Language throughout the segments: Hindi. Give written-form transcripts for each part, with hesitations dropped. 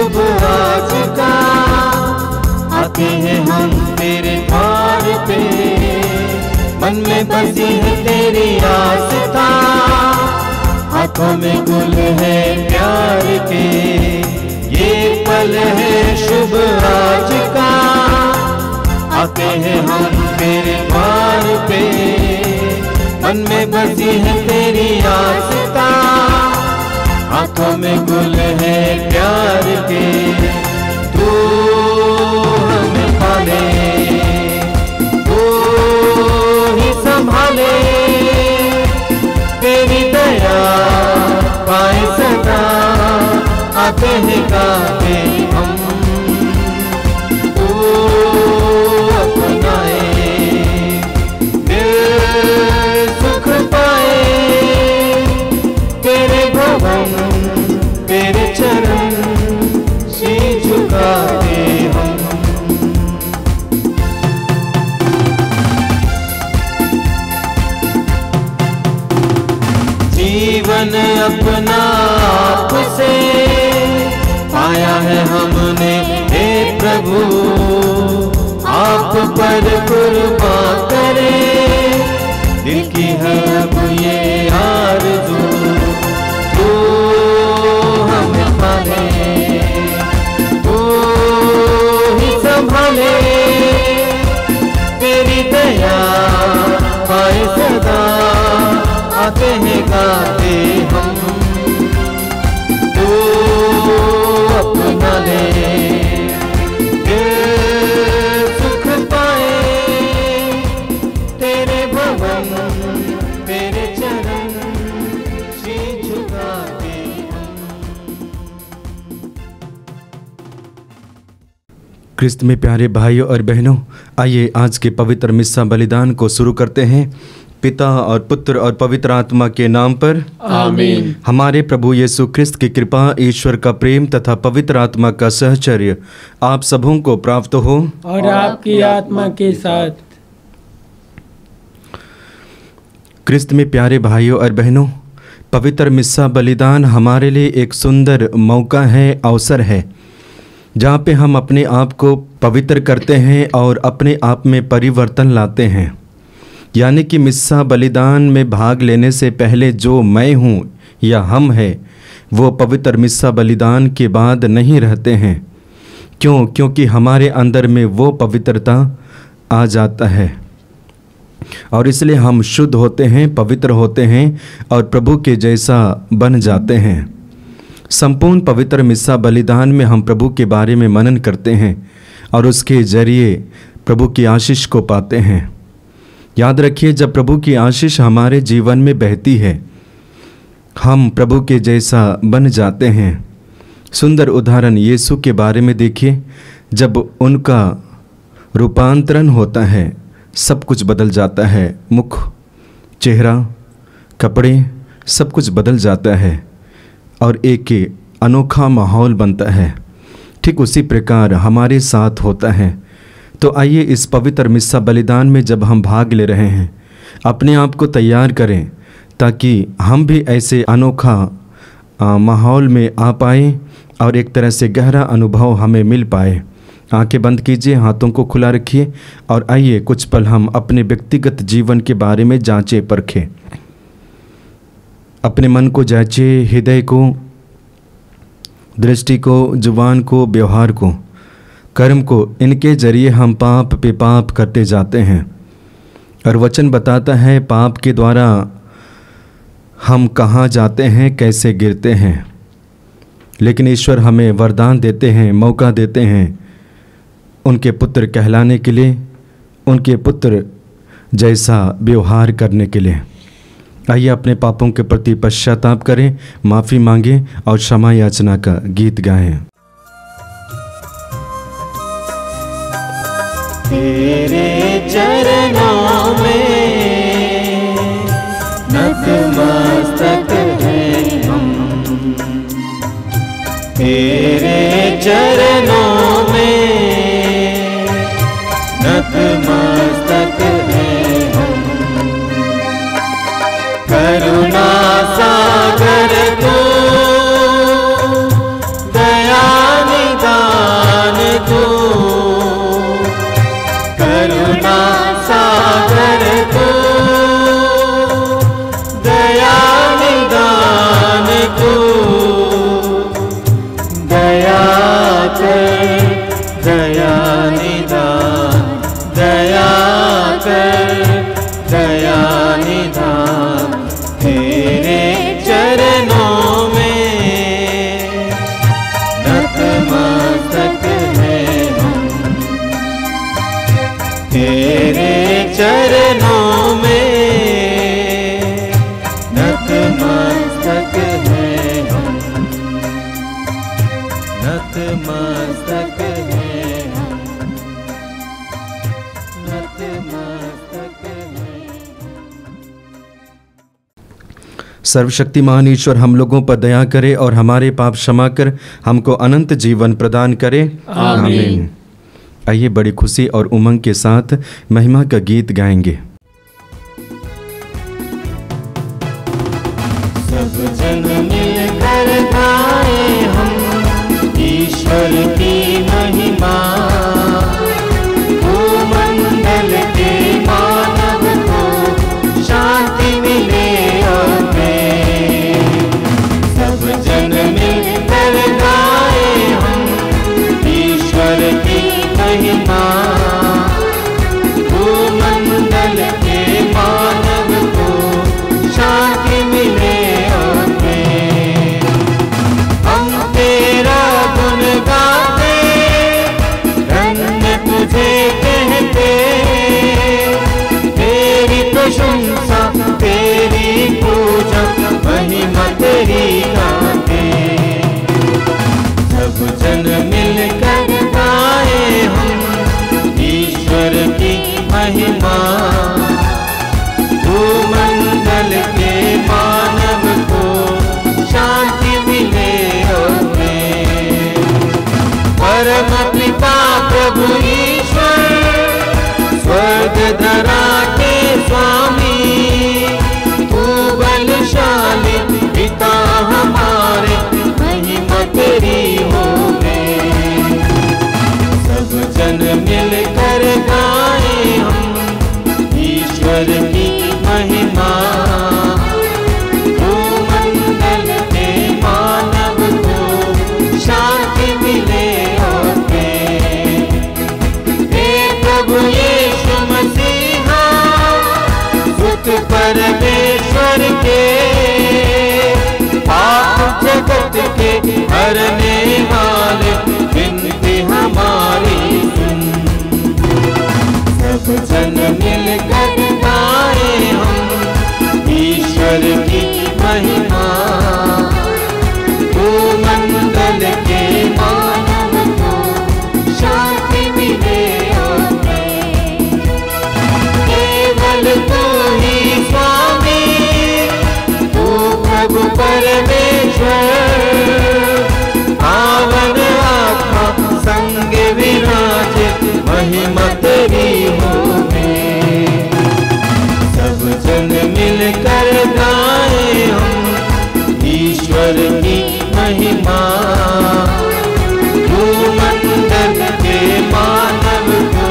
शुभ आज का, आते हैं हम तेरे द्वार पे, मन में बसी है तेरी आस्था, हाथों में गुल है प्यार के, ये पल है शुभ आज का, आते हैं हम तेरे द्वार पे, मन में बसी है तेरी आस्था, हाथों में गुल है प्यार के। तू हमें पाले, तू ही संभाले, तेरी दया पाए सदा, आते हैं गाते हम, तू अपनाए, दिल सुख पाए, तेरे भवन तेरे चरण शीश झुकाते हम। जीवन अपना आपसे पाया है हमने, हे प्रभु आप पर कुर्बान करे, दिल की है अब ये आरज़ू, तू हमें पाले, तू ही संभाले, तेरी दया पाए सदा, आते हैं गाते हम, तू अपना ले, दिल सुख पाए, तेरे भवन तेरे चरण शीश झुकाते हम। क्रिस्त में प्यारे भाइयों और बहनों, आइए आज के पवित्र मिस्सा बलिदान को शुरू करते हैं। पिता और पुत्र और पवित्र आत्मा के नाम पर आमीन। हमारे प्रभु यीशु क्रिस्त की कृपा, ईश्वर का प्रेम तथा पवित्र आत्मा का सहचर्य आप सबों को प्राप्त हो और आपकी आत्मा के साथ। क्रिस्त में प्यारे भाइयों और बहनों, पवित्र मिस्सा बलिदान हमारे लिए एक सुंदर मौका है, अवसर है, जहाँ पे हम अपने आप को पवित्र करते हैं और अपने आप में परिवर्तन लाते हैं। यानी कि मिस्सा बलिदान में भाग लेने से पहले जो मैं हूँ या हम है, वो पवित्र मिस्सा बलिदान के बाद नहीं रहते हैं। क्यों? क्योंकि हमारे अंदर में वो पवित्रता आ जाता है और इसलिए हम शुद्ध होते हैं, पवित्र होते हैं और प्रभु के जैसा बन जाते हैं। संपूर्ण पवित्र मिस्सा बलिदान में हम प्रभु के बारे में मनन करते हैं और उसके जरिए प्रभु की आशीष को पाते हैं। याद रखिए, जब प्रभु की आशीष हमारे जीवन में बहती है, हम प्रभु के जैसा बन जाते हैं। सुंदर उदाहरण यीशु के बारे में देखिए, जब उनका रूपांतरण होता है, सब कुछ बदल जाता है। मुख, चेहरा, कपड़े, सब कुछ बदल जाता है और एक अनोखा माहौल बनता है। ठीक उसी प्रकार हमारे साथ होता है। तो आइए इस पवित्र मिस्सा बलिदान में जब हम भाग ले रहे हैं, अपने आप को तैयार करें ताकि हम भी ऐसे अनोखा माहौल में आ पाए और एक तरह से गहरा अनुभव हमें मिल पाए। आंखें बंद कीजिए, हाथों को खुला रखिए और आइए कुछ पल हम अपने व्यक्तिगत जीवन के बारे में जांचें परखें। अपने मन को जांचें, हृदय को, दृष्टि को, जुबान को, व्यवहार को, कर्म को। इनके जरिए हम पाप पे पाप करते जाते हैं और वचन बताता है पाप के द्वारा हम कहाँ जाते हैं, कैसे गिरते हैं। लेकिन ईश्वर हमें वरदान देते हैं, मौका देते हैं उनके पुत्र कहलाने के लिए, उनके पुत्र जैसा व्यवहार करने के लिए। आइए अपने पापों के प्रति पश्चाताप करें, माफ़ी मांगें और क्षमा याचना का गीत गाएं। तेरे चरणों में नतमस्तक हैं हम, तेरे चरणों में नतमस्तक हैं हम। करुणा सागर तू, दया सर्वशक्तिमान ईश्वर हम लोगों पर दया करे और हमारे पाप क्षमा कर हमको अनंत जीवन प्रदान करे। आमीन। आइए बड़ी खुशी और उमंग के साथ महिमा का गीत गाएंगे। सब जन मिलकर गाए हम ईश्वर की महिमा, भूमंडल के मानव को शांति मिले और प्रेम। सब जन मिलकर गाए हम ईश्वर की महिमा, भूमंडल के मानव को शांति मिले और प्रेम। हम तेरा गुण गाते, धन्य तुझे कहते, तेरी प्रशंसा तेरी पूजा महिमा तेरी गाते। सब जन मिलकर गाए हम ईश्वर की महिमा, भूमंडल के मानव को शांति मिले और प्रेम। परम पिता प्रभु ईश्वर, स्वर्ग धरा के स्वामी, तू बलशाली पिता हमारे, महिमा तेरी होवे। सब जन मिलकर गाए हम ईश्वर की महिमा, भूमंडल के मानव को शांति मिले और प्रेम। हे प्रभु यीशु मसीहा, सुत परमेश्वर के, पाप जगत के हरने वाले, विनती हमारी सुन। सब जन मिलकर गाए हम ईश्वर की महिमा, भूमंडल के मानव को शांति मिले और प्रेम। केवल तू ही स्वामी, तू प्रभु परमेश्वर, पावन आत्मा संग विराजे, महिमा तेरी होवे। सब जन मिलकर गाए हम ईश्वर की महिमा, भूमंडल के मानव को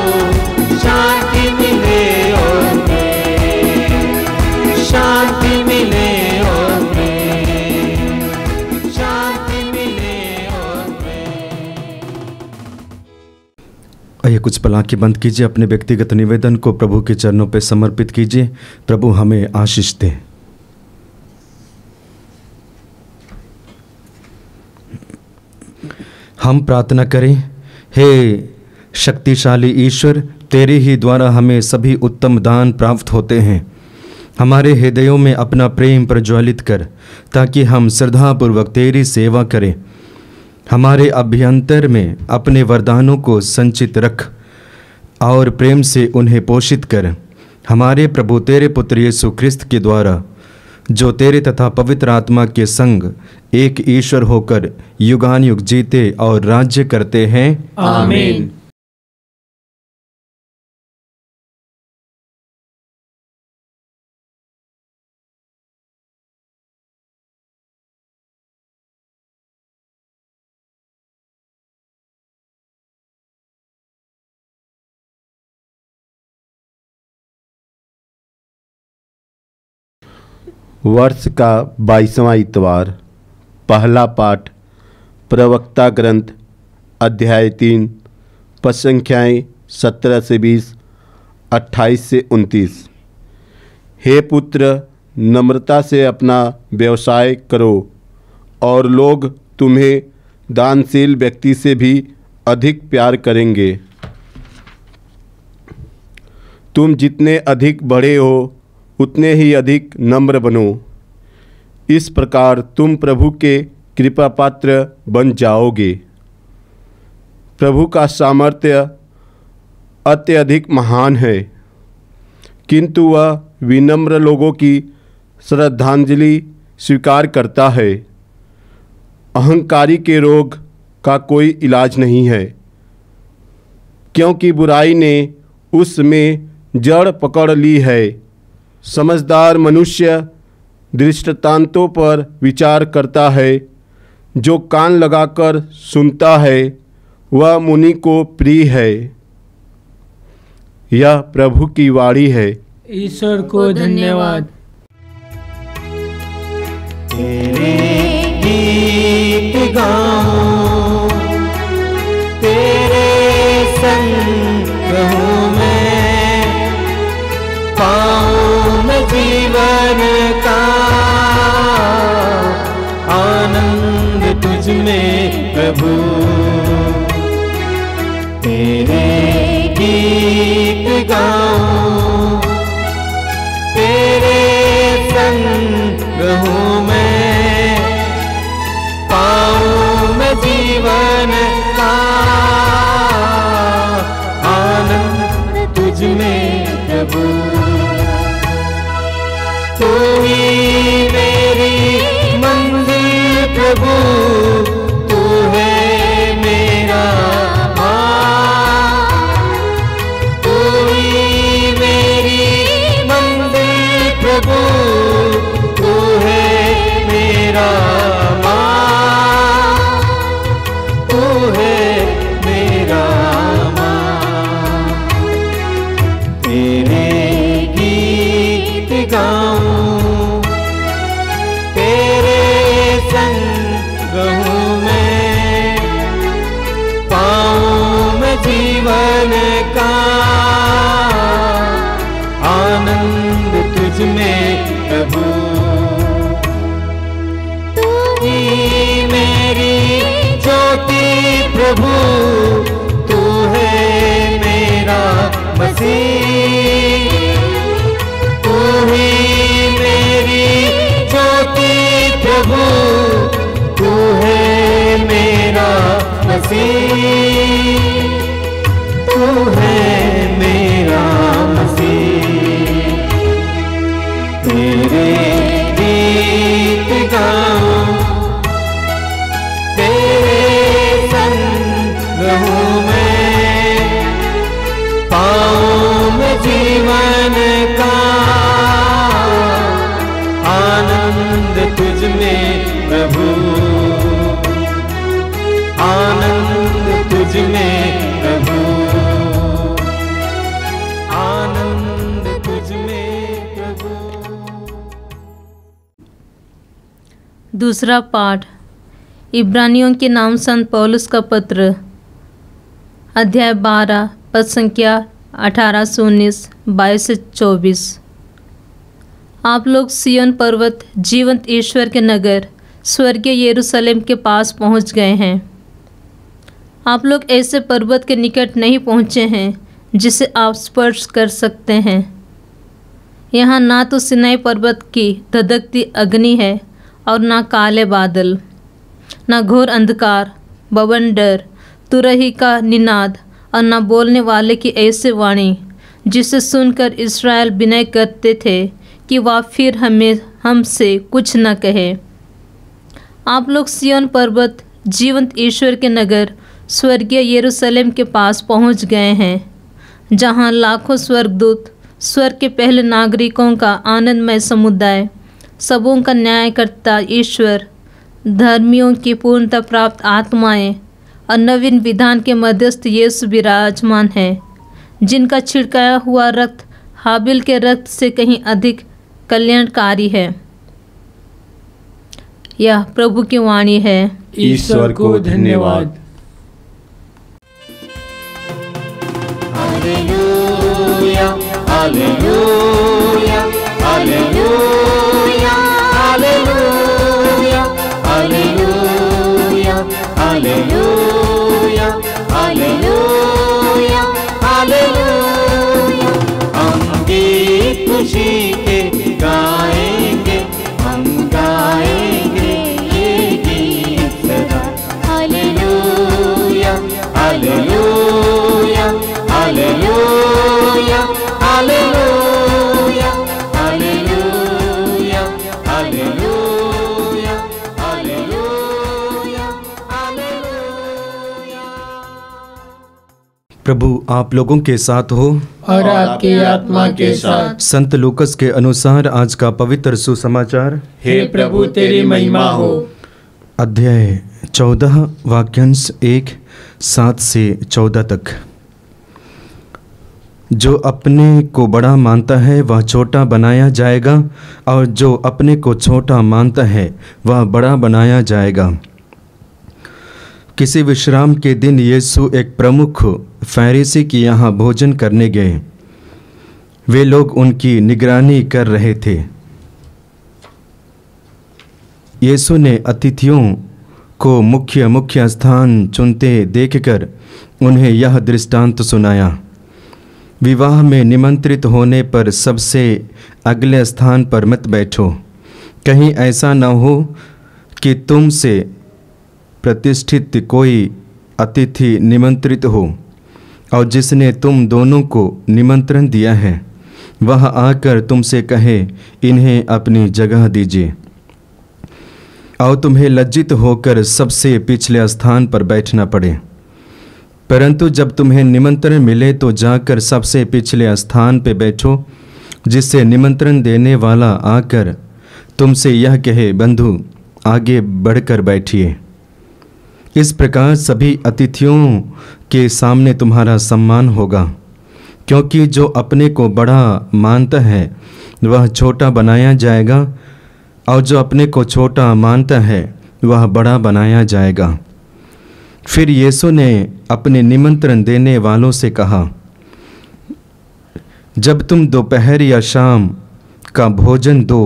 शांति मिले और प्रेम। शांति मिले और प्रेम। शांति मिले और प्रेम। आइए कुछ पल आंखें बंद कीजिए, अपने व्यक्तिगत निवेदन को प्रभु के चरणों पर समर्पित कीजिए। प्रभु हमें आशीष दे। हम प्रार्थना करें। हे शक्तिशाली ईश्वर, तेरे ही द्वारा हमें सभी उत्तम दान प्राप्त होते हैं। हमारे हृदयों में अपना प्रेम प्रज्वलित कर, ताकि हम श्रद्धापूर्वक तेरी सेवा करें। हमारे अभ्यंतर में अपने वरदानों को संचित रख और प्रेम से उन्हें पोषित कर। हमारे प्रभु तेरे पुत्र यीशु ख्रिस्त के द्वारा, जो तेरे तथा पवित्र आत्मा के संग एक ईश्वर होकर युगानुयुग जीते और राज्य करते हैं। आमीन। वर्ष का 22वां इतवार। पहला पाठ प्रवक्ता ग्रंथ अध्याय 3 पद संख्याएँ 17 से 20, 28 से 29। हे पुत्र, नम्रता से अपना व्यवसाय करो और लोग तुम्हें दानशील व्यक्ति से भी अधिक प्यार करेंगे। तुम जितने अधिक बड़े हो उतने ही अधिक नम्र बनो। इस प्रकार तुम प्रभु के कृपा पात्र बन जाओगे। प्रभु का सामर्थ्य अत्यधिक महान है, किंतु वह विनम्र लोगों की श्रद्धांजलि स्वीकार करता है। अहंकारी के रोग का कोई इलाज नहीं है, क्योंकि बुराई ने उसमें जड़ पकड़ ली है। समझदार मनुष्य दृष्टांतों पर विचार करता है। जो कान लगाकर सुनता है वह मुनि को प्रिय है। यह प्रभु की वाणी है। ईश्वर को धन्यवाद। तेरे गीत गाऊं, तेरे संग रहूं मैं, पाऊं मैं जीवन का आनंद तुझ में प्रभु। तेरे गीत गाऊं, तेरे संग रहूं मैं, पाऊं मैं जीवन का आनंद तुझ में प्रभु। तू ही मेरी मंजिल प्रभु, तू है मेरा मार्ग। तू ही मेरी मंजिल प्रभु, तू है मेरा मार्ग। तू है मेरा मार्ग। तेरे गीत गाऊं, तेरे संग रहूं मैं, पाऊं मैं जीवन का आनंद तुझ में प्रभु। तू ही मेरी ज्योति प्रभु, तू है मेरा मसीह। तू ही मेरी ज्योति प्रभु, तू है मेरा मसीह। तू है मेरा मसीह। तेरे गीत गाऊं, तेरे संग रहूं मैं, पाऊं मैं जीवन का आनंद तुझ में प्रभु। आनंद तुझ में प्रभु, आनंद तुझ में प्रभु। दूसरा पाठ इब्रानियों के नाम संत पौलुस का पत्र, अध्याय 12, पद संख्या 18 से 19, 22 से 24। आप लोग सिय्योन पर्वत, जीवंत ईश्वर के नगर, स्वर्गीय यरूशलेम के पास पहुंच गए हैं। आप लोग ऐसे पर्वत के निकट नहीं पहुंचे हैं जिसे आप स्पर्श कर सकते हैं। यहाँ ना तो सिनाई पर्वत की धधकती अग्नि है और ना काले बादल, ना घोर अंधकार, बवंडर, तुरही का निनाद और ना बोलने वाले की ऐसी वाणी जिसे सुनकर इस्राएल विनय करते थे कि वह फिर हमसे कुछ न कहे। आप लोग सिय्योन पर्वत, जीवंत ईश्वर के नगर, स्वर्गीय यरूशलेम के पास पहुंच गए हैं, जहां लाखों स्वर्गदूत, स्वर्ग के पहले नागरिकों का आनंदमय समुदाय, सबों का न्यायकर्ता ईश्वर, धर्मियों की पूर्णता प्राप्त आत्माएं और नवीन विधान के मध्यस्थ यीशु विराजमान है, जिनका छिड़काया हुआ रक्त हाबिल के रक्त से कहीं अधिक कल्याणकारी है। यह प्रभु की वाणी है। ईश्वर को धन्यवाद। Hallelujah, hallelujah, hallelujah, hallelujah, hallelujah, hallelujah, hallelujah, hallelujah. हम गीत खुशी के गाएंगे, हम गाएंगे ये गीत सदा। Hallelujah, hallelujah, hallelujah, hallelujah, hallelujah, hallelujah. प्रभु आप लोगों के साथ हो और आपकी आत्मा के साथ। संत लूकस के अनुसार आज का पवित्र सुसमाचार। हे प्रभु तेरी महिमा हो। अध्याय 14 वाक्यांश 1:7 से 14 तक। जो अपने को बड़ा मानता है वह छोटा बनाया जाएगा, और जो अपने को छोटा मानता है वह बड़ा बनाया जाएगा। किसी विश्राम के दिन यीशु एक प्रमुख फरीसी के यहाँ भोजन करने गए। वे लोग उनकी निगरानी कर रहे थे। यीशु ने अतिथियों को मुख्य स्थान चुनते देखकर उन्हें यह दृष्टांत सुनाया। विवाह में निमंत्रित होने पर सबसे अगले स्थान पर मत बैठो, कहीं ऐसा न हो कि तुमसे प्रतिष्ठित कोई अतिथि निमंत्रित हो और जिसने तुम दोनों को निमंत्रण दिया है वह आकर तुमसे कहे इन्हें अपनी जगह दीजिए, और तुम्हें लज्जित होकर सबसे पिछले स्थान पर बैठना पड़े। परंतु जब तुम्हें निमंत्रण मिले तो जाकर सबसे पिछले स्थान पर बैठो, जिससे निमंत्रण देने वाला आकर तुमसे यह कहे बंधु आगे बढ़कर बैठिए। इस प्रकार सभी अतिथियों के सामने तुम्हारा सम्मान होगा, क्योंकि जो अपने को बड़ा मानता है वह छोटा बनाया जाएगा, और जो अपने को छोटा मानता है वह बड़ा बनाया जाएगा। फिर यीशु ने अपने निमंत्रण देने वालों से कहा, जब तुम दोपहर या शाम का भोजन दो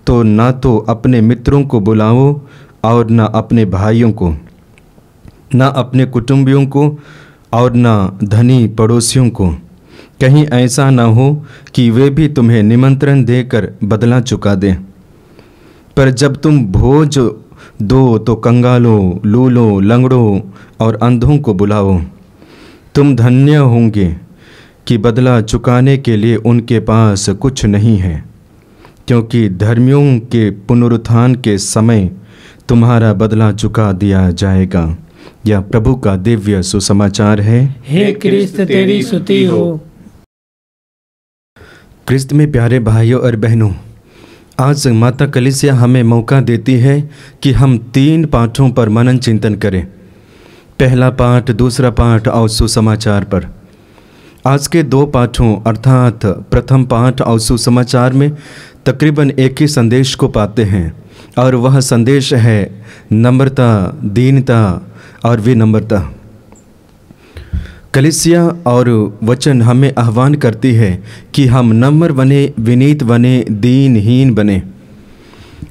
तो ना तो अपने मित्रों को बुलाओ और ना अपने भाइयों को, ना अपने कुटुंबियों को और ना धनी पड़ोसियों को, कहीं ऐसा ना हो कि वे भी तुम्हें निमंत्रण देकर बदला चुका दें। पर जब तुम भोज दो तो कंगालों, लूलों, लंगड़ों और अंधों को बुलाओ। तुम धन्य होंगे कि बदला चुकाने के लिए उनके पास कुछ नहीं है, क्योंकि धर्मियों के पुनरुत्थान के समय तुम्हारा बदला चुका दिया जाएगा। यह प्रभु का दिव्य सुसमाचार है। हे क्रिस्त तेरी स्तुति हो। क्रिस्त में प्यारे भाइयों और बहनों, आज माता कलीसिया हमें मौका देती है कि हम 3 पाठों पर मनन चिंतन करें। पहला पाठ, दूसरा पाठ और सुसमाचार पर। आज के 2 पाठों अर्थात प्रथम पाठ और सुसमाचार में तकरीबन एक ही संदेश को पाते हैं, और वह संदेश है नम्रता, दीनता और विनम्रता। कलीसिया और वचन हमें आह्वान करती है कि हम नम्र बने, विनीत बने, दीनहीन बने,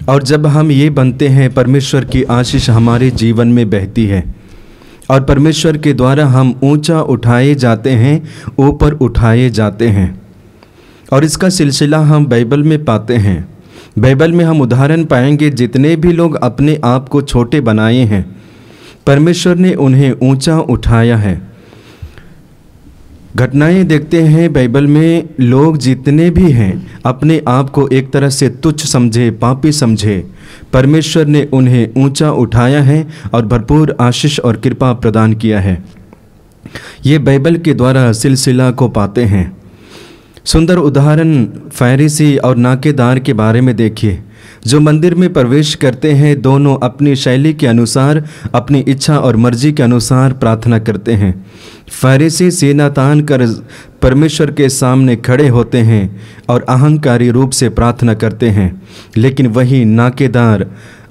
और जब हम ये बनते हैं परमेश्वर की आशीष हमारे जीवन में बहती है, और परमेश्वर के द्वारा हम ऊंचा उठाए जाते हैं, ऊपर उठाए जाते हैं। और इसका सिलसिला हम बाइबल में पाते हैं। बाइबल में हम उदाहरण पाएंगे जितने भी लोग अपने आप को छोटे बनाए हैं, परमेश्वर ने उन्हें ऊंचा उठाया है। घटनाएं देखते हैं बाइबल में, लोग जितने भी हैं अपने आप को एक तरह से तुच्छ समझे, पापी समझे, परमेश्वर ने उन्हें ऊंचा उठाया है और भरपूर आशीष और कृपा प्रदान किया है। ये बाइबल के द्वारा सिलसिला को पाते हैं। सुंदर उदाहरण फरीसी और नाकेदार के बारे में देखिए। जो मंदिर में प्रवेश करते हैं दोनों अपनी शैली के अनुसार, अपनी इच्छा और मर्जी के अनुसार प्रार्थना करते हैं। फरीसी सीना तान कर परमेश्वर के सामने खड़े होते हैं और अहंकारी रूप से प्रार्थना करते हैं, लेकिन वही नाकेदार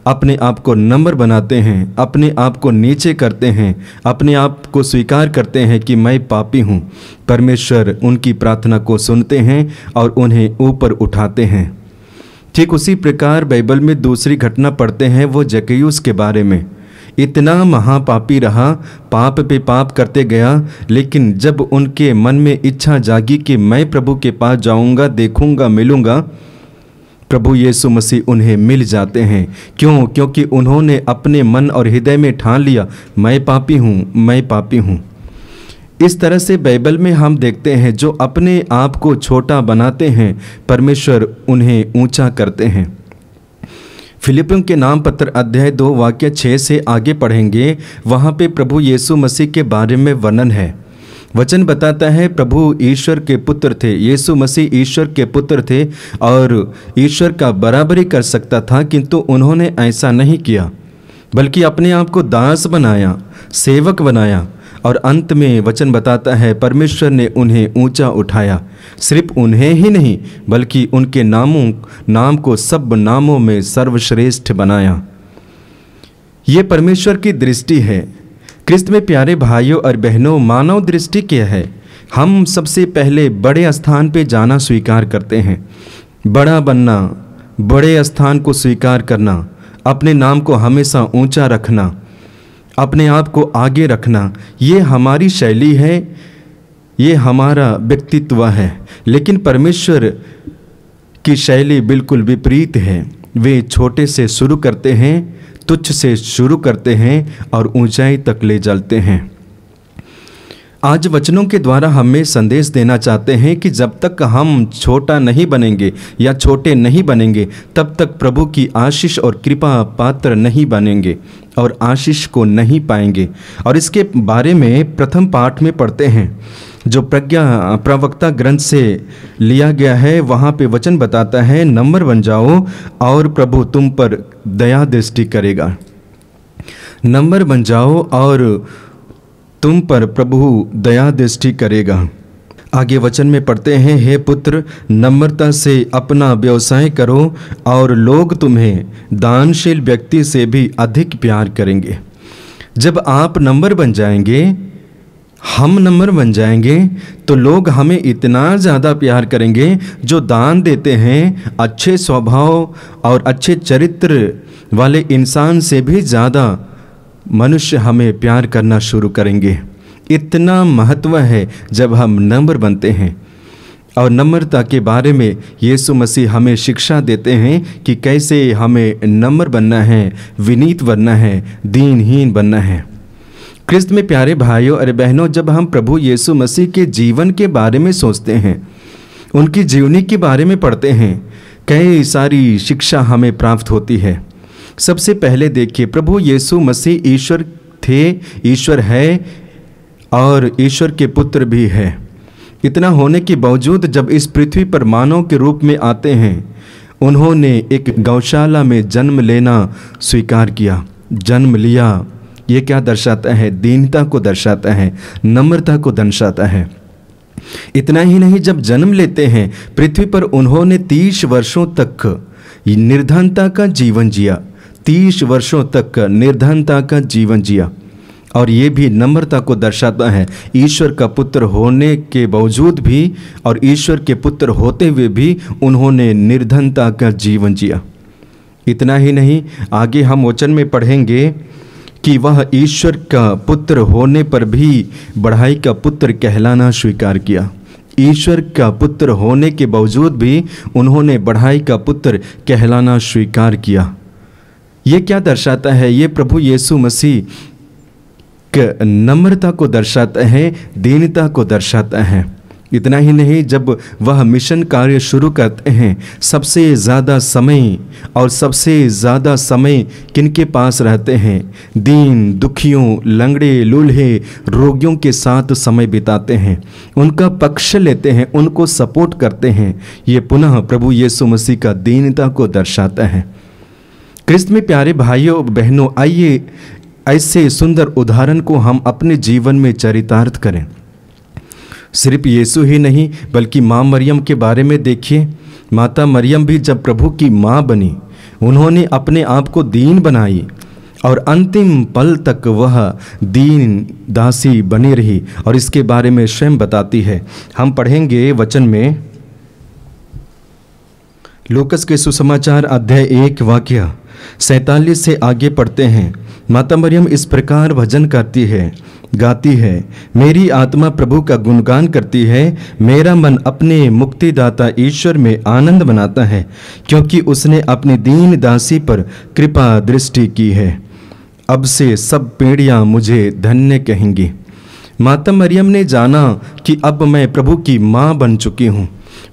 अपने आप को नम्र बनाते हैं, अपने आप को नीचे करते हैं, अपने आप को स्वीकार करते हैं कि मैं पापी हूँ। परमेश्वर उनकी प्रार्थना को सुनते हैं और उन्हें ऊपर उठाते हैं। ठीक उसी प्रकार बाइबल में दूसरी घटना पढ़ते हैं, वो जक्कैयुस के बारे में। इतना महापापी रहा, पाप पे पाप करते गया, लेकिन जब उनके मन में इच्छा जागी कि मैं प्रभु के पास जाऊंगा, देखूंगा, मिलूंगा, प्रभु यीशु मसीह उन्हें मिल जाते हैं। क्यों? क्योंकि उन्होंने अपने मन और हृदय में ठान लिया, मैं पापी हूँ, मैं पापी हूँ। इस तरह से बाइबल में हम देखते हैं जो अपने आप को छोटा बनाते हैं, परमेश्वर उन्हें ऊंचा करते हैं। फिलिपियों के नाम पत्र अध्याय 2 वाक्य 6 से आगे पढ़ेंगे, वहाँ पे प्रभु यीशु मसीह के बारे में वर्णन है। वचन बताता है प्रभु ईश्वर के पुत्र थे, यीशु मसीह ईश्वर के पुत्र थे और ईश्वर का बराबरी कर सकता था, किंतु उन्होंने ऐसा नहीं किया, बल्कि अपने आप को दास बनाया, सेवक बनाया और अंत में वचन बताता है परमेश्वर ने उन्हें ऊंचा उठाया। सिर्फ उन्हें ही नहीं बल्कि उनके नाम को सब नामों में सर्वश्रेष्ठ बनाया। ये परमेश्वर की दृष्टि है। क्रिस्त में प्यारे भाइयों और बहनों, मानव दृष्टि क्या है? हम सबसे पहले बड़े स्थान पे जाना स्वीकार करते हैं, बड़ा बनना, बड़े स्थान को स्वीकार करना, अपने नाम को हमेशा ऊंचा रखना, अपने आप को आगे रखना, ये हमारी शैली है, ये हमारा व्यक्तित्व है। लेकिन परमेश्वर की शैली बिल्कुल विपरीत है। वे छोटे से शुरू करते हैं, तुच्छ से शुरू करते हैं और ऊंचाई तक ले चलते हैं। आज वचनों के द्वारा हमें संदेश देना चाहते हैं कि जब तक हम छोटा नहीं बनेंगे या छोटे नहीं बनेंगे, तब तक प्रभु की आशीष और कृपा पात्र नहीं बनेंगे और आशीष को नहीं पाएंगे। और इसके बारे में प्रथम पाठ में पढ़ते हैं जो प्रवक्ता ग्रंथ से लिया गया है। वहाँ पे वचन बताता है, नम्र बन जाओ और प्रभु तुम पर दया दृष्टि करेगा। नम्र बन जाओ और तुम पर प्रभु दया दृष्टि करेगा। आगे वचन में पढ़ते हैं, हे पुत्र नम्रता से अपना व्यवसाय करो और लोग तुम्हें दानशील व्यक्ति से भी अधिक प्यार करेंगे। जब आप नम्र बन जाएंगे, हम नम्र बन जाएंगे, तो लोग हमें इतना ज़्यादा प्यार करेंगे। जो दान देते हैं, अच्छे स्वभाव और अच्छे चरित्र वाले इंसान से भी ज़्यादा मनुष्य हमें प्यार करना शुरू करेंगे। इतना महत्व है जब हम नम्र बनते हैं। और नम्रता के बारे में यीशु मसीह हमें शिक्षा देते हैं कि कैसे हमें नम्र बनना है, विनीत बनना है, दीनहीन बनना है। क्रिस्त में प्यारे भाइयों और बहनों, जब हम प्रभु यीशु मसीह के जीवन के बारे में सोचते हैं, उनकी जीवनी के बारे में पढ़ते हैं, कई सारी शिक्षा हमें प्राप्त होती है। सबसे पहले देखिए, प्रभु यीशु मसीह ईश्वर थे, ईश्वर है और ईश्वर के पुत्र भी है। इतना होने के बावजूद जब इस पृथ्वी पर मानव के रूप में आते हैं, उन्होंने एक गौशाला में जन्म लेना स्वीकार किया, जन्म लिया। ये क्या दर्शाता है? दीनता को दर्शाता है, नम्रता को दर्शाता है। इतना ही नहीं, जब जन्म लेते हैं पृथ्वी पर उन्होंने 30 वर्षों तक निर्धनता का जीवन जिया, 30 वर्षों तक निर्धनता का जीवन जिया। और ये भी नम्रता को दर्शाता है। ईश्वर का पुत्र होने के बावजूद भी और ईश्वर के पुत्र होते हुए भी उन्होंने निर्धनता का जीवन जिया। इतना ही नहीं, आगे हम वचन में पढ़ेंगे कि वह ईश्वर का पुत्र होने पर भी बढ़ाई का पुत्र कहलाना स्वीकार किया। ईश्वर का पुत्र होने के बावजूद भी उन्होंने बढ़ाई का पुत्र कहलाना स्वीकार किया। ये क्या दर्शाता है? ये प्रभु यीशु मसीह के नम्रता को दर्शाता है, दीनता को दर्शाता है। इतना ही नहीं, जब वह मिशन कार्य शुरू करते हैं, सबसे ज़्यादा समय किनके पास रहते हैं? दीन दुखियों, लंगड़े लूल्हे, रोगियों के साथ समय बिताते हैं, उनका पक्ष लेते हैं, उनको सपोर्ट करते हैं। ये पुनः प्रभु यीशु मसीह का दीनता को दर्शाता है। क्रिस्त में प्यारे भाइयों बहनों, आइए ऐसे सुंदर उदाहरण को हम अपने जीवन में चरितार्थ करें। सिर्फ यीशु ही नहीं बल्कि माँ मरियम के बारे में देखिए। माता मरियम भी जब प्रभु की माँ बनी, उन्होंने अपने आप को दीन बनाई और अंतिम पल तक वह दीन दासी बनी रही और इसके बारे में स्वयं बताती है। हम पढ़ेंगे वचन में लूकस के सुसमाचार अध्याय 1 वाक्य 47 से आगे पढ़ते हैं। माता मरियम इस प्रकार भजन करती है, गाती है, मेरी आत्मा प्रभु का गुणगान करती है, मेरा मन अपने मुक्तिदाता ईश्वर में आनंद मनाता है, क्योंकि उसने अपनी दीन दासी पर कृपा दृष्टि की है। अब से सब पीढ़ियाँ मुझे धन्य कहेंगी। माता मरियम ने जाना कि अब मैं प्रभु की माँ बन चुकी हूँ।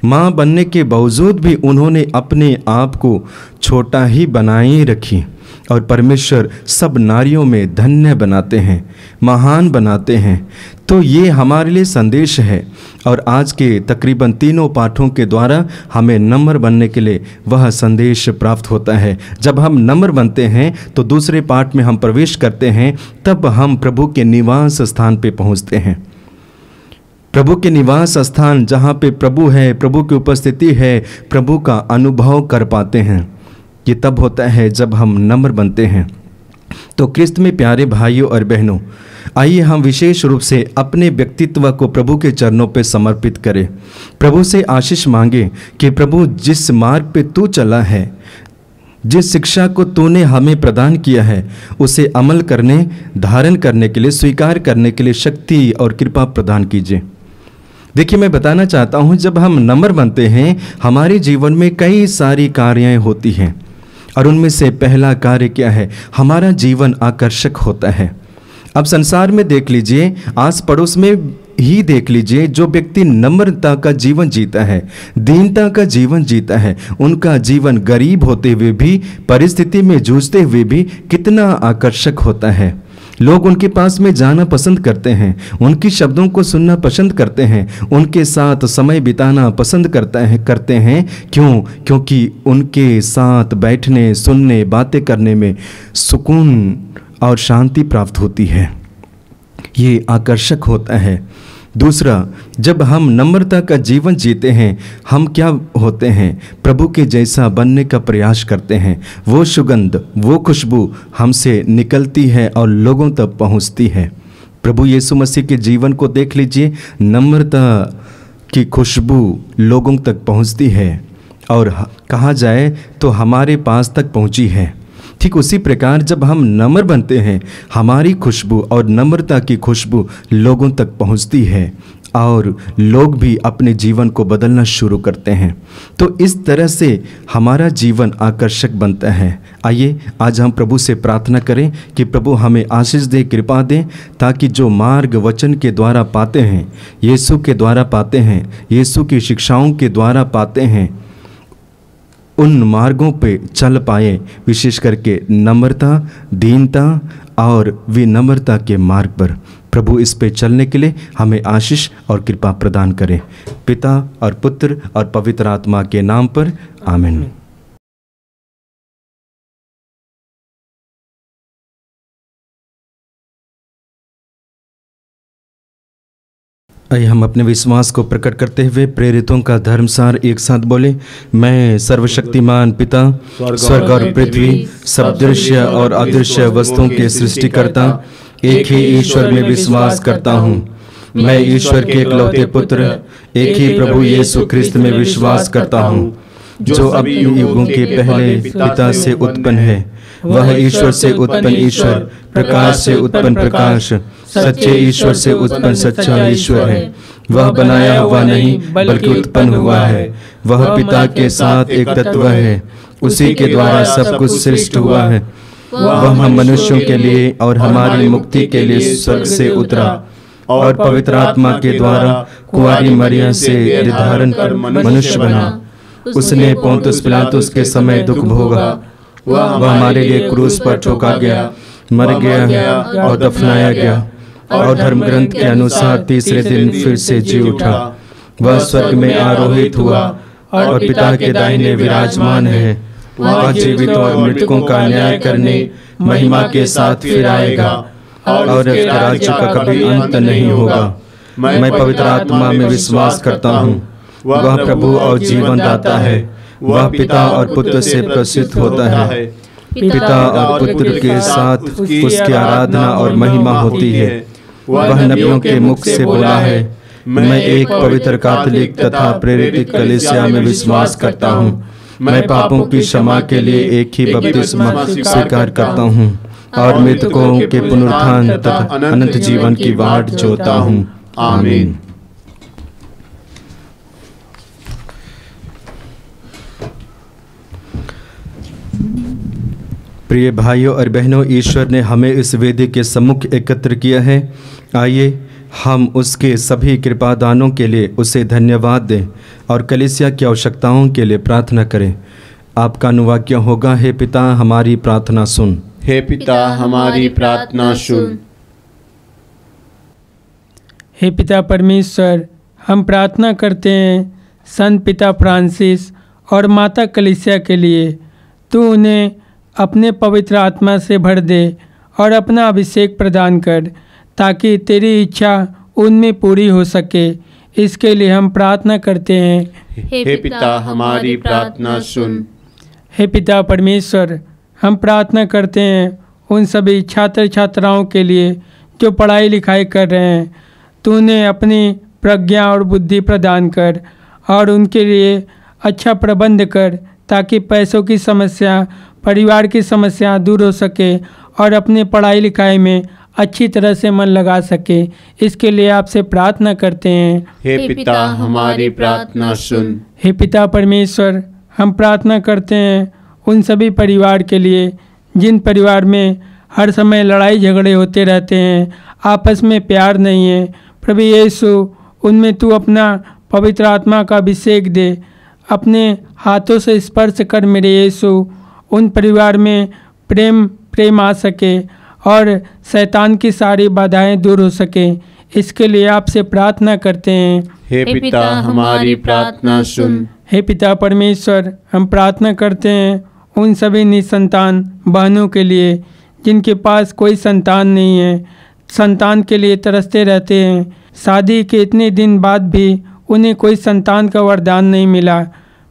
माँ बनने के बावजूद भी उन्होंने अपने आप को छोटा ही बनाए रखी। और परमेश्वर सब नारियों में धन्य बनाते हैं, महान बनाते हैं। तो ये हमारे लिए संदेश है और आज के तकरीबन तीनों पाठों के द्वारा हमें नम्र बनने के लिए वह संदेश प्राप्त होता है। जब हम नम्र बनते हैं तो दूसरे पाठ में हम प्रवेश करते हैं, तब हम प्रभु के निवास स्थान पे पहुंचते हैं। प्रभु के निवास स्थान जहाँ पे प्रभु है, प्रभु की उपस्थिति है, प्रभु का अनुभव कर पाते हैं। ये तब होता है जब हम नम्र बनते हैं। तो क्रिस्त में प्यारे भाइयों और बहनों, आइए हम विशेष रूप से अपने व्यक्तित्व को प्रभु के चरणों पे समर्पित करें। प्रभु से आशीष मांगे कि प्रभु जिस मार्ग पे तू चला है, जिस शिक्षा को तूने हमें प्रदान किया है, उसे अमल करने, धारण करने के लिए, स्वीकार करने के लिए शक्ति और कृपा प्रदान कीजिए। देखिए, मैं बताना चाहता हूँ, जब हम नम्र बनते हैं हमारे जीवन में कई सारी कार्याएं होती हैं और उनमें से पहला कार्य क्या है? हमारा जीवन आकर्षक होता है। अब संसार में देख लीजिए, आस पड़ोस में ही देख लीजिए, जो व्यक्ति नम्रता का जीवन जीता है, दीनता का जीवन जीता है, उनका जीवन गरीब होते हुए भी, परिस्थिति में जूझते हुए भी कितना आकर्षक होता है। लोग उनके पास में जाना पसंद करते हैं, उनकी शब्दों को सुनना पसंद करते हैं, उनके साथ समय बिताना पसंद करते हैं। क्यों? क्योंकि उनके साथ बैठने, सुनने, बातें करने में सुकून और शांति प्राप्त होती है। ये आकर्षक होता है। दूसरा, जब हम नम्रता का जीवन जीते हैं, हम क्या होते हैं? प्रभु के जैसा बनने का प्रयास करते हैं। वो सुगंध, वो खुशबू हमसे निकलती है और लोगों तक पहुंचती है। प्रभु यीशु मसीह के जीवन को देख लीजिए, नम्रता की खुशबू लोगों तक पहुंचती है और कहा जाए तो हमारे पास तक पहुंची है। ठीक उसी प्रकार जब हम नम्र बनते हैं, हमारी खुशबू और नम्रता की खुशबू लोगों तक पहुंचती है और लोग भी अपने जीवन को बदलना शुरू करते हैं। तो इस तरह से हमारा जीवन आकर्षक बनता है। आइए आज हम प्रभु से प्रार्थना करें कि प्रभु हमें आशीष दे, कृपा दे, ताकि जो मार्ग वचन के द्वारा पाते हैं, यीशु के द्वारा पाते हैं, यीशु की शिक्षाओं के द्वारा पाते हैं, उन मार्गों पे चल पाए, विशेष करके नम्रता, दीनता और विनम्रता के मार्ग पर। प्रभु इस पे चलने के लिए हमें आशीष और कृपा प्रदान करें। पिता और पुत्र और पवित्र आत्मा के नाम पर, आमीन। आइए हम अपने विश्वास को प्रकट करते हुए प्रेरितों का धर्मसार एक साथ बोले। मैं सर्वशक्तिमान पिता, स्वर्ग और पृथ्वी, सब दृश्य और अदृश्य वस्तुओं के सृष्टिकर्ता एक ही ईश्वर में विश्वास करता हूँ। मैं ईश्वर के इकलौते पुत्र, एक ही प्रभु यीशु ख्रिस्त में विश्वास करता हूँ, जो अब युगों के पहले पिता से उत्पन्न है। वह ईश्वर से उत्पन्न ईश्वर, प्रकाश से उत्पन्न प्रकाश, सच्चे ईश्वर से उत्पन्न सच्चा ईश्वर है। वह बनाया हुआ नहीं बल्कि उत्पन्न हुआ है। वह पिता के साथ एक तत्व है, उसी के द्वारा सब कुछ सृष्टि हुआ है। वह हम मनुष्यों के लिए और हमारी मुक्ति के लिए स्वर्ग से उतरा और पवित्र आत्मा के द्वारा कुंवारी मरियम से निर्धारण कर मनुष्य बना। उसने पोंतुस पिलातुस के समय दुख भोगा। वह हमारे लिए क्रूस पर ठोका गया, मर गया और दफनाया गया और धर्म ग्रंथ के अनुसार तीसरे दिन फिर से जी उठा। वह स्वर्ग में आरोहित हुआ और पिता के दाहिने विराजमान है। वह जीवितों और मृतकों का न्याय करने महिमा के साथ फिर आएगा और उसके राज्य का कभी अंत नहीं होगा। मैं पवित्र आत्मा में विश्वास करता हूँ। वह प्रभु और जीवन दाता है। वह पिता और पुत्र से प्रसिद्ध होता है। पिता और पुत्र के साथ उसकी आराधना और महिमा होती है। वह नबियों के मुख से बोला है। मैं एक पवित्र कैथोलिक तथा प्रेरित कलीसिया में विश्वास करता हूँ। मैं पापों की क्षमा के लिए एक ही बपतिस्मा स्वीकार करता हूँ और मृतकों के पुनरुत्थान तथा अनंत जीवन की बाट जोता हूँ। आमीन। प्रिय भाइयों और बहनों, ईश्वर ने हमें इस वेदी के सम्मुख एकत्र किया है। आइए हम उसके सभी कृपादानों के लिए उसे धन्यवाद दें और कलीसिया की आवश्यकताओं के लिए प्रार्थना करें। आपका अनुवाक्य होगा, हे पिता हमारी प्रार्थना सुन। हे पिता हमारी प्रार्थना सुन। हे पिता परमेश्वर, हम प्रार्थना करते हैं संत पिता फ्रांसिस और माता कलीसिया के लिए। तू उन्हें अपने पवित्र आत्मा से भर दे और अपना अभिषेक प्रदान कर, ताकि तेरी इच्छा उनमें पूरी हो सके। इसके लिए हम प्रार्थना करते हैं। हे पिता हमारी प्रार्थना सुन। हे पिता परमेश्वर, हम प्रार्थना करते हैं उन सभी छात्र छात्राओं के लिए जो पढ़ाई लिखाई कर रहे हैं। तू उन्हें अपनी प्रज्ञा और बुद्धि प्रदान कर और उनके लिए अच्छा प्रबंध कर, ताकि पैसों की समस्या, परिवार की समस्या दूर हो सके और अपने पढ़ाई लिखाई में अच्छी तरह से मन लगा सके। इसके लिए आपसे प्रार्थना करते हैं। हे पिता हमारी प्रार्थना सुन। हे पिता परमेश्वर, हम प्रार्थना करते हैं उन सभी परिवार के लिए जिन परिवार में हर समय लड़ाई झगड़े होते रहते हैं, आपस में प्यार नहीं है। प्रभु यीशु, उनमें तू अपना पवित्र आत्मा का अभिषेक दे। अपने हाथों से स्पर्श कर मेरे यीशु। उन परिवार में प्रेम आ सके और शैतान की सारी बाधाएं दूर हो सके। इसके लिए आपसे प्रार्थना करते हैं। हे पिता हमारी प्रार्थना सुन। हे पिता परमेश्वर, हम प्रार्थना करते हैं उन सभी निसंतान बहनों के लिए जिनके पास कोई संतान नहीं है, संतान के लिए तरसते रहते हैं। शादी के इतने दिन बाद भी उन्हें कोई संतान का वरदान नहीं मिला।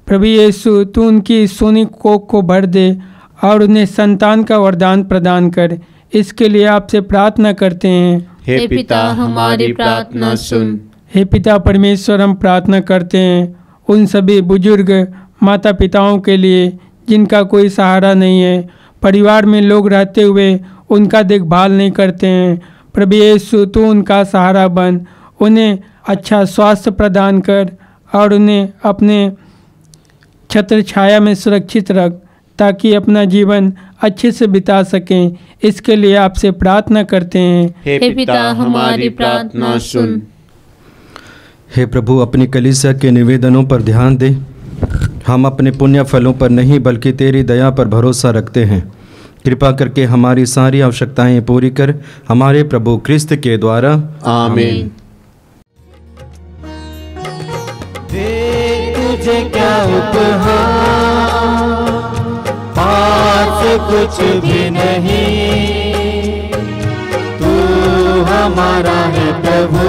प्रभु यीशु, तू उनकी सोनी कोख को भर दे और उन्हें संतान का वरदान प्रदान कर। इसके लिए आपसे प्रार्थना करते हैं। हे पिता हमारी प्रार्थना सुन। हे पिता परमेश्वर, हम प्रार्थना करते हैं उन सभी बुजुर्ग माता पिताओं के लिए जिनका कोई सहारा नहीं है, परिवार में लोग रहते हुए उनका देखभाल नहीं करते हैं। प्रभु यीशु, तू उनका सहारा बन, उन्हें अच्छा स्वास्थ्य प्रदान कर और उन्हें अपने छत्र छाया में सुरक्षित रख, ताकि अपना जीवन अच्छे से बिता सकें। इसके लिए आपसे प्रार्थना करते हैं। हे पिता हमारी प्रार्थना सुन। हे प्रभु, अपनी कलीसिया के निवेदनों पर ध्यान दे। हम अपने पुण्य फलों पर नहीं बल्कि तेरी दया पर भरोसा रखते हैं। कृपा करके हमारी सारी आवश्यकताएं पूरी कर, हमारे प्रभु क्रिस्त के द्वारा। आमीन। दे तुझे क्या उपहार, पास कुछ भी नहीं, तू हमारा है प्रभु,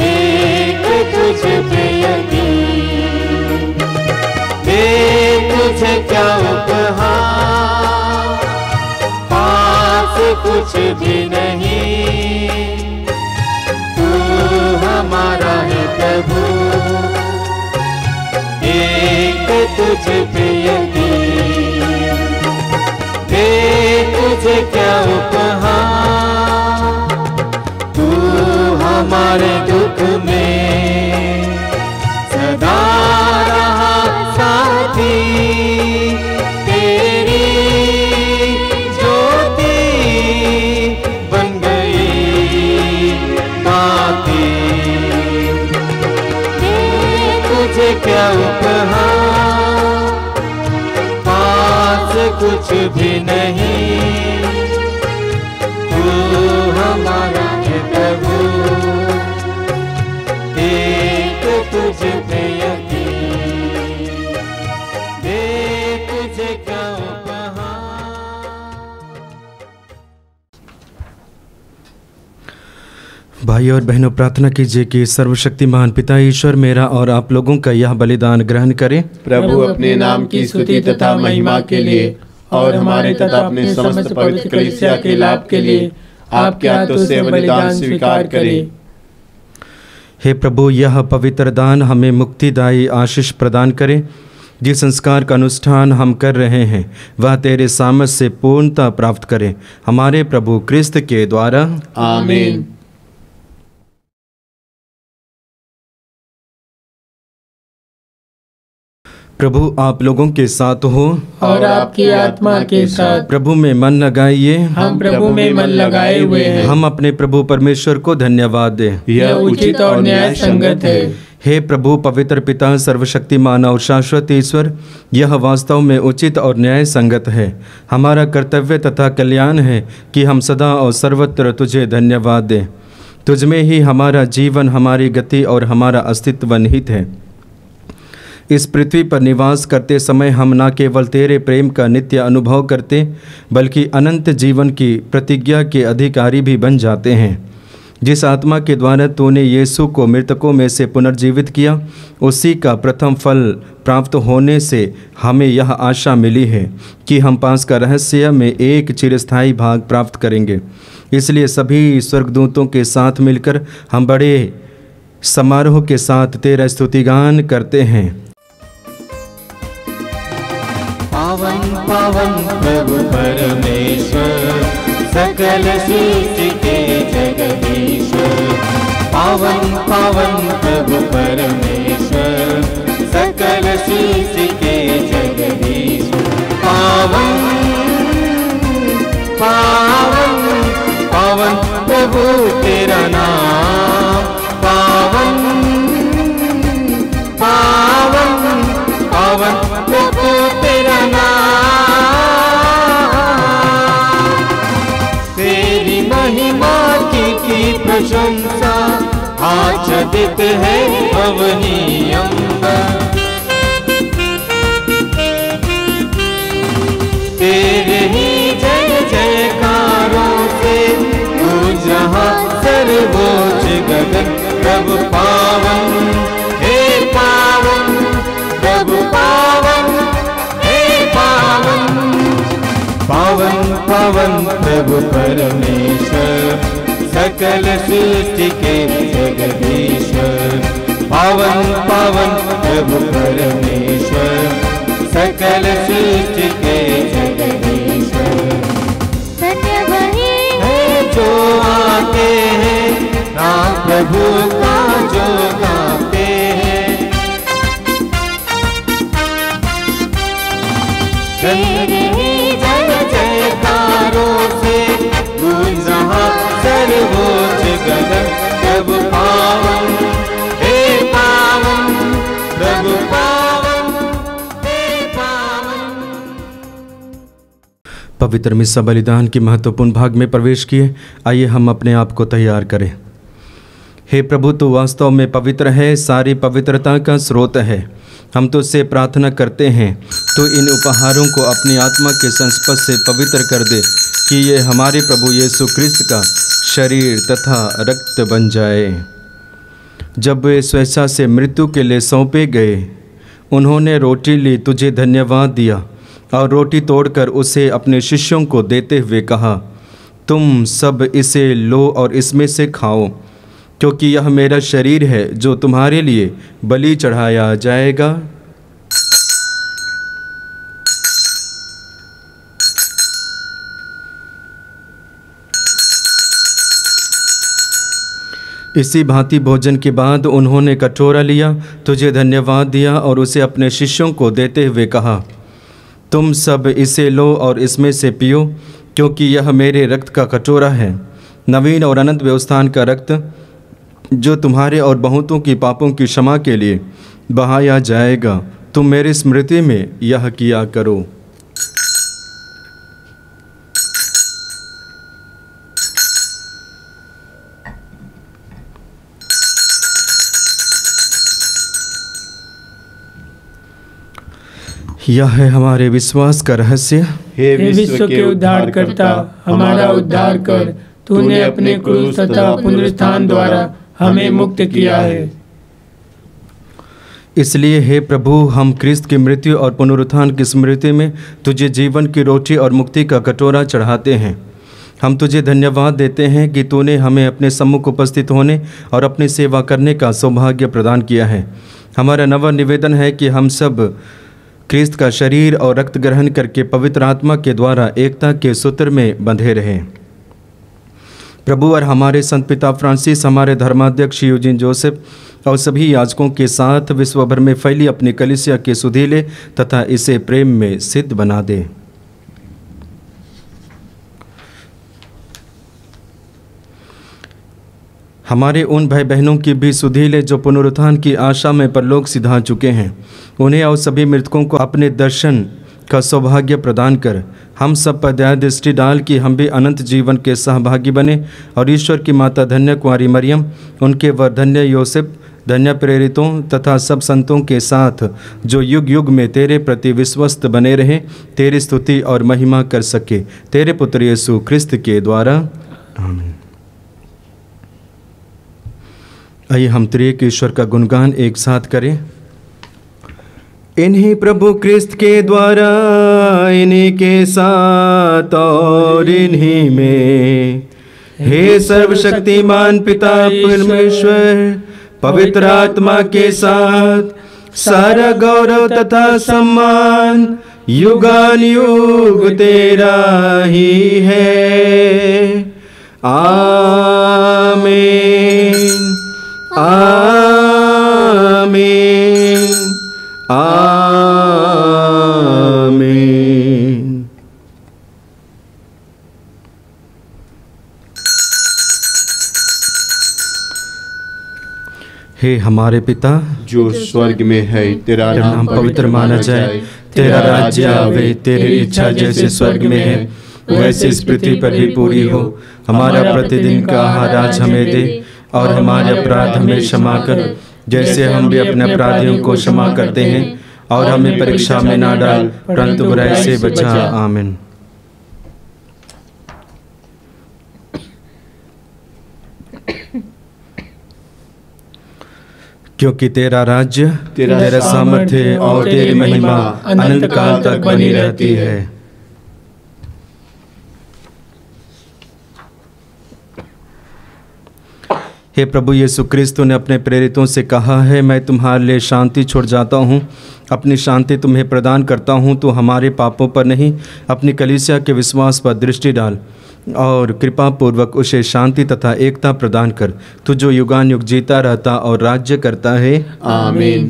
एक तुझ पे यकीन। दे तुझे क्या उपहार, पास कुछ भी नहीं, तू हमारा है प्रभु, एक तुझ पे यकीन। दे तुझे क्या उपहार, तू हमारे दुख में सदा रहा साथी, तेरी ज्योति बन गई बाती। तुझे क्या उपहार, पास कुछ भी नहीं, तू हमारा है प्रभु, एक तुझ पे यकीन। दे तुझे क्या उपहार। भाई और बहनों, प्रार्थना कीजिए कि सर्वशक्तिमान पिता ईश्वर मेरा और आप लोगों का यह बलिदान ग्रहण करें। प्रभु अपने नाम की स्तुति तथा महिमा के लिए और हमारे तथा अपने समस्त पवित्र कलीसिया के लाभ के लिए आपके हाथों से बलिदान स्वीकार करें। हे प्रभु, यह पवित्र दान हमें मुक्तिदायी आशीष प्रदान करे। जिस संस्कार का अनुष्ठान हम कर रहे हैं वह तेरे सामर्थ से पूर्णता प्राप्त करें, हमारे प्रभु क्रिस्त के द्वारा। आमीन। प्रभु आप लोगों के साथ हो और आपकी आत्मा के साथ। प्रभु में मन लगाइए। हम प्रभु में मन लगाए हुए हैं। हम अपने प्रभु परमेश्वर को धन्यवाद दें। यह उचित और न्याय संगत है। हे प्रभु पवित्र पिता सर्वशक्तिमान और शाश्वत ईश्वर, यह वास्तव में उचित और न्याय संगत है। हमारा कर्तव्य तथा कल्याण है कि हम सदा और सर्वत्र तुझे धन्यवाद दें। तुझ में ही हमारा जीवन, हमारी गति और हमारा अस्तित्व निहित है। इस पृथ्वी पर निवास करते समय हम न केवल तेरे प्रेम का नित्य अनुभव करते, बल्कि अनंत जीवन की प्रतिज्ञा के अधिकारी भी बन जाते हैं। जिस आत्मा के द्वारा तूने यीशु को मृतकों में से पुनर्जीवित किया, उसी का प्रथम फल प्राप्त होने से हमें यह आशा मिली है कि हम पास का रहस्य में एक चिरस्थायी भाग प्राप्त करेंगे। इसलिए सभी स्वर्गदूतों के साथ मिलकर हम बड़े समारोह के साथ तेरा स्तुतिगान करते हैं। पावन पावन प्रभु परमेश्वर, सकल सृष्टि के जगदीश्वर। पावन पावन प्रभु परमेश्वर, सकल सृष्टि के जगदीश्वर। पावन पावन पावन प्रभु तेरा नाम। पावन पावन पावन प्रभु तेरा नाम। तेरी महिमा की प्रशंसा आच्छादित है अवनी अंबर। तेरे ही जय जयकारों से गूंज रहा सर्वोच्च गगन। प्रभु पावन, हे पावन, प्रभु पावन, हे पावन। पावन पावन प्रभु परमेश्वर, सकल सृष्टि के जगदीश्वर। पावन पावन प्रभु परमेश्वर, सकल सृष्टि के जगदीश्वर। धन्य वही है जो आते हैं, नाम प्रभु का जो गाते हैं। तेरे ही जय जयकारों से गूंज रहा सर्वोच्च गगन। प्रभु पावन, हे पावन, प्रभु पावन, हे पावन। पवित्र मिस्सा बलिदान के महत्वपूर्ण भाग में प्रवेश किए। आइए हम अपने आप को तैयार करें। हे प्रभु, तू वास्तव में पवित्र है, सारी पवित्रता का स्रोत है। हम तुझसे प्रार्थना करते हैं तो इन उपहारों को अपनी आत्मा के संस्पर्श से पवित्र कर दे कि ये हमारे प्रभु यीशु क्रिस्त का शरीर तथा रक्त बन जाए। जब वे स्वेच्छा से मृत्यु के लिए सौंपे गए, उन्होंने रोटी ली, तुझे धन्यवाद दिया और रोटी तोड़कर उसे अपने शिष्यों को देते हुए कहा, तुम सब इसे लो और इसमें से खाओ, क्योंकि यह मेरा शरीर है जो तुम्हारे लिए बलि चढ़ाया जाएगा। इसी भांति भोजन के बाद उन्होंने कटोरा लिया, तुझे धन्यवाद दिया और उसे अपने शिष्यों को देते हुए कहा, तुम सब इसे लो और इसमें से पियो, क्योंकि यह मेरे रक्त का कटोरा है, नवीन और अनंत व्यवस्थान का रक्त, जो तुम्हारे और बहुतों की पापों की क्षमा के लिए बहाया जाएगा। तुम मेरी स्मृति में यह किया करो। यह है हमारे विश्वास का रहस्य। हे विश्व के उद्धारकर्ता, हमारा उद्धार कर। तूने अपने क्रूस तथा पुनरुत्थान द्वारा हमें मुक्त किया है। इसलिए हे प्रभु, हम क्रिस्त की मृत्यु और पुनरुत्थान की स्मृति में तुझे जीवन की रोटी और मुक्ति का कटोरा चढ़ाते हैं। हम तुझे धन्यवाद देते हैं कि तूने हमें अपने सम्मुख उपस्थित होने और अपनी सेवा करने का सौभाग्य प्रदान किया है। हमारा नवा निवेदन है कि हम सब क्रिस्त का शरीर और रक्त ग्रहण करके पवित्र आत्मा के द्वारा एकता के सूत्र में बंधे रहें। प्रभु और हमारे संत पिता फ्रांसिस, हमारे धर्माध्यक्ष यूजिन जोसेफ और सभी याजकों के साथ विश्व भर में फैली अपनी कलीसिया के सुधीले तथा इसे प्रेम में सिद्ध बना दे। हमारे उन भाई बहनों की भी सुधि ले जो पुनरुत्थान की आशा में परलोक सिधा चुके हैं। उन्हें और सभी मृतकों को अपने दर्शन का सौभाग्य प्रदान कर हम सब पर दया दृष्टि डाल कि हम भी अनंत जीवन के सहभागी बने और ईश्वर की माता धन्य कुंवारी मरियम, उनके वर धन्य योसेफ, धन्य प्रेरितों तथा सब संतों के साथ जो युग युग में तेरे प्रति विश्वस्त बने रहे, तेरी स्तुति और महिमा कर सके, तेरे पुत्र यीशु ख्रिस्त के द्वारा। आमीन। आइए हम त्रिएक ईश्वर का गुणगान एक साथ करें। इन्हीं प्रभु क्रिस्त के द्वारा, इन्हीं के साथ और इन्हीं में, हे सर्वशक्तिमान पिता परमेश्वर, पवित्र आत्मा के साथ सारा गौरव तथा सम्मान युगान युग तेरा ही है। आमीन आमीन आमीन। हे हमारे पिता जो स्वर्ग में है, तेरा नाम पवित्र माना जाए, तेरा राज्य आवे, तेरी इच्छा जैसे स्वर्ग में है वैसे इस पृथ्वी पर भी पूरी हो। हमारा प्रतिदिन का आहार आज हमें दे और हमारे अपराध हमें क्षमा कर जैसे हम भी अपने अपराधियों को क्षमा करते हैं, और हमें परीक्षा में ना डाल परंतु बुराई से बचा। आमीन। क्योंकि तेरा राज्य, तेरा सामर्थ्य और तेरी महिमा अनंत काल तक बनी रहती है। हे प्रभु यीशु क्रिस्त ने अपने प्रेरितों से कहा है, मैं तुम्हारे लिए शांति छोड़ जाता हूँ, अपनी शांति तुम्हें प्रदान करता हूँ। तो हमारे पापों पर नहीं, अपनी कलीसिया के विश्वास पर दृष्टि डाल और कृपा पूर्वक उसे शांति तथा एकता प्रदान कर, तू जो युगान युग जीता रहता और राज्य करता है। आमीन।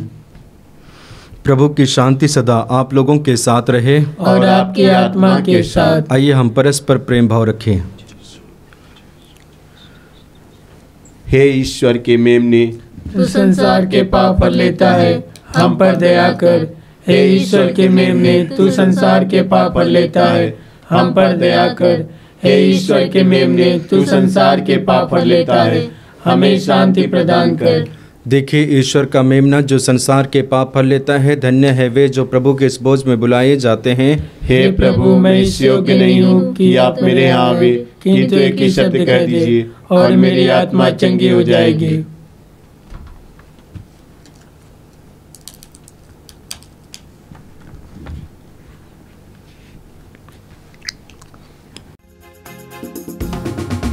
प्रभु की शांति सदा आप लोगों के साथ रहे और आपकी आत्मा के साथ। आइए हम परस्पर प्रेम भाव रखें। हे ईश्वर के मेमने, तू संसार के पाप पर लेता है, हम पर दया कर। हे ईश्वर के मेमने, तू संसार के पाप पर लेता है, हम पर दया कर। हे ईश्वर के मेमने, तू संसार के पाप पर लेता है, हमें शांति प्रदान कर। देखिए ईश्वर का मेमना जो संसार के पाप हर लेता है। धन्य है वे जो प्रभु के इस बोझ में बुलाए जाते हैं। हे प्रभु, मैं इस योग्य नहीं हूँ कि आप मेरे यहाँ आवे, किंतु एक ही शब्द कह दीजिए और मेरी आत्मा चंगी हो जाएगी।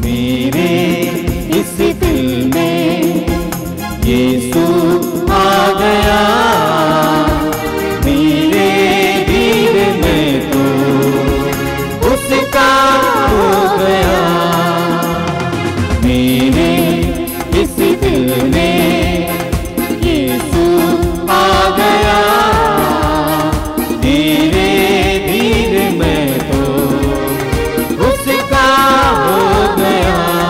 मेरे इस दिल में यीशु आ गया, मेरे दिल में तो उसका हो गया। मेरे इस दिल में यीशु आ गया, मेरे दिल में तो उसका हो गया।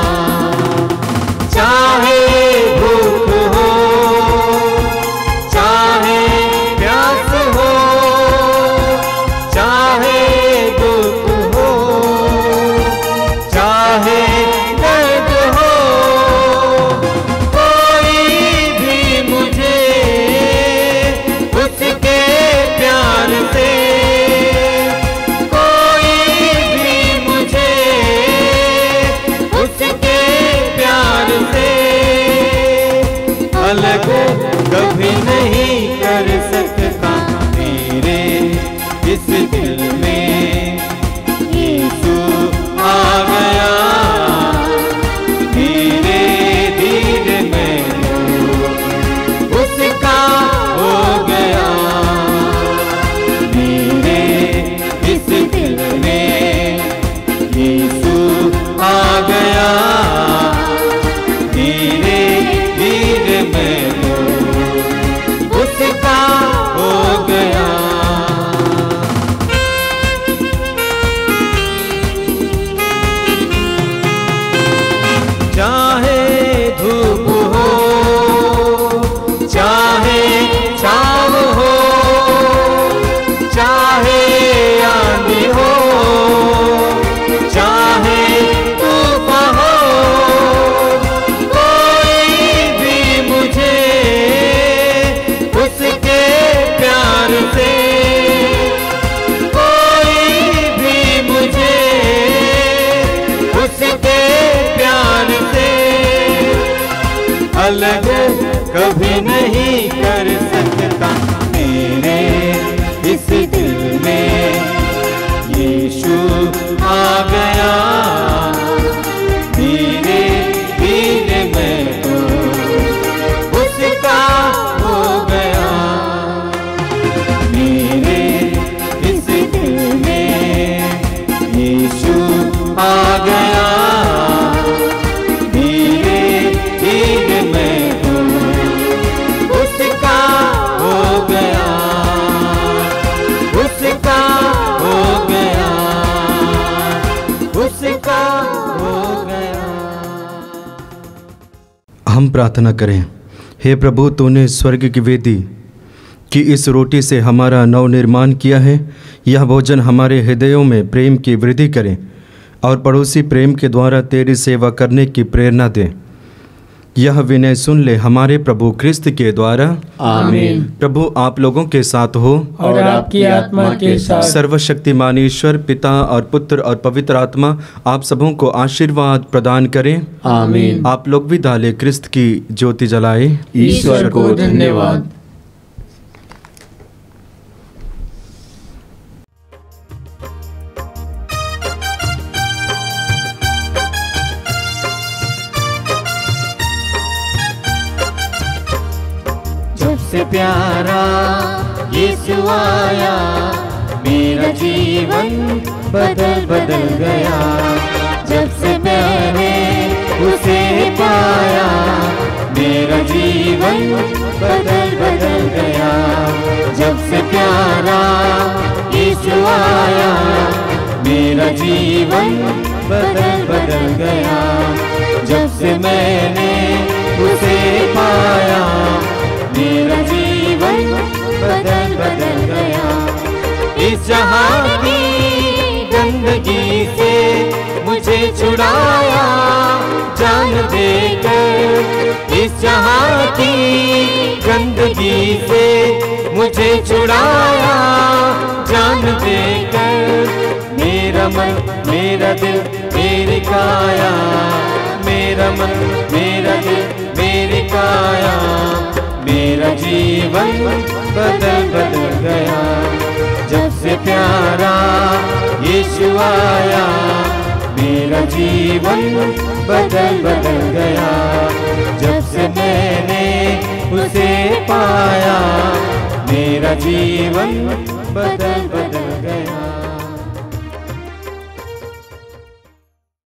अलग कभी नहीं कर सकता। मेरे इस दिल में यीशु आ गया, मेरे दिल में तो उसका हो गया। मेरे इस दिल में यीशु आ गया, मेरे दिल में तो उसका हो गया, उसका हो गया, उसका हो गया। हम प्रार्थना करें। हे प्रभु, तूने स्वर्ग की वेदी की इस रोटी से हमारा नवनिर्माण किया है। यह भोजन हमारे हृदयों में प्रेम की वृद्धि करे और पड़ोसी प्रेम के द्वारा तेरी सेवा करने की प्रेरणा दे। यह विनय सुन ले हमारे प्रभु क्रिस्त के द्वारा, आमीन। प्रभु आप लोगों के साथ हो और आपकी आत्मा के साथ। सर्वशक्तिमान ईश्वर पिता और पुत्र और पवित्र आत्मा आप सबों को आशीर्वाद प्रदान करें, आमीन। आप लोग भी डाले क्रिस्त की ज्योति जलाए। ईश्वर को धन्यवाद। जब से प्यारा यीशु आया, मेरा जीवन बदल बदल गया। जब से मैंने उसे पाया, मेरा जीवन बदल बदल गया। जब से प्यारा यीशु आया, मेरा जीवन बदल बदल गया। जब से मैंने उसे पाया, मेरा जीवन बदल बदल गया। इस जहां की गंदगी से मुझे छुड़ाया जान देकर। इस जहां की गंदगी से मुझे छुड़ाया जान देकर। मेरा मन, मेरा दिल, मेरी काया, मेरा मन, मेरा दिल, मेरी काया, मेरा जीवन बदल बदल गया। जब से प्यारा यीशु आया, मेरा जीवन बदल बदल गया। जब से मैंने उसे पाया, मेरा जीवन बदल बदल